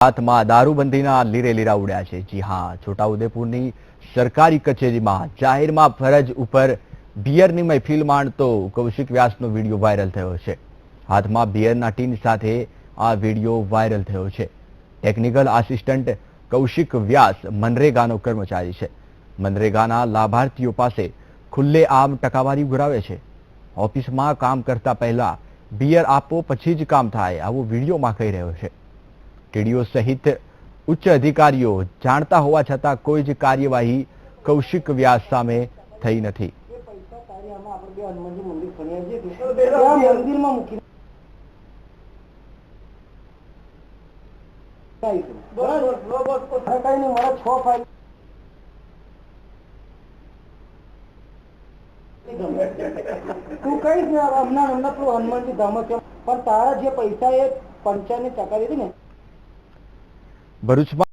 હાથમાં દારૂબંધીના લીરે લીરા ઉડ્યા છે। જી હા, છોટાઉદેપુરની સરકારી કચેરીમાં જાહેરમાં ફરજ ઉપર બિયરની મહેફિલ માણતો કૌશિક વ્યાસનો વિડીયો વાયરલ થયો છે। હાથમાં બિયરના ટીન સાથે આ વિડીયો વાયરલ થયો છે। ટેકનિકલ આસિસ્ટન્ટ કૌશિક વ્યાસ મનરેગાનો કર્મચારી છે। મનરેગાના લાભાર્થીઓ પાસે ખુલ્લેઆમ ટકાવારી ઉઘરાવે છે। ઓફિસમાં કામ કરતા પહેલા બિયર આપો પછી જ કામ થાય, આવો વિડીયોમાં કહી રહ્યો છે। ટીડીઓ સહિત ઉચ્ચ અધિકારીઓ જાણતા હોવા છતાં કોઈ જ કાર્યવાહી કૌશિક વ્યાસ સામે થઈ નથી। તું કઈ હમણાં હનુમાનજી ધામ છે, પણ તારા જે પૈસા એ પંચાયતની ચકાવી હતી ને ભરૂચમાં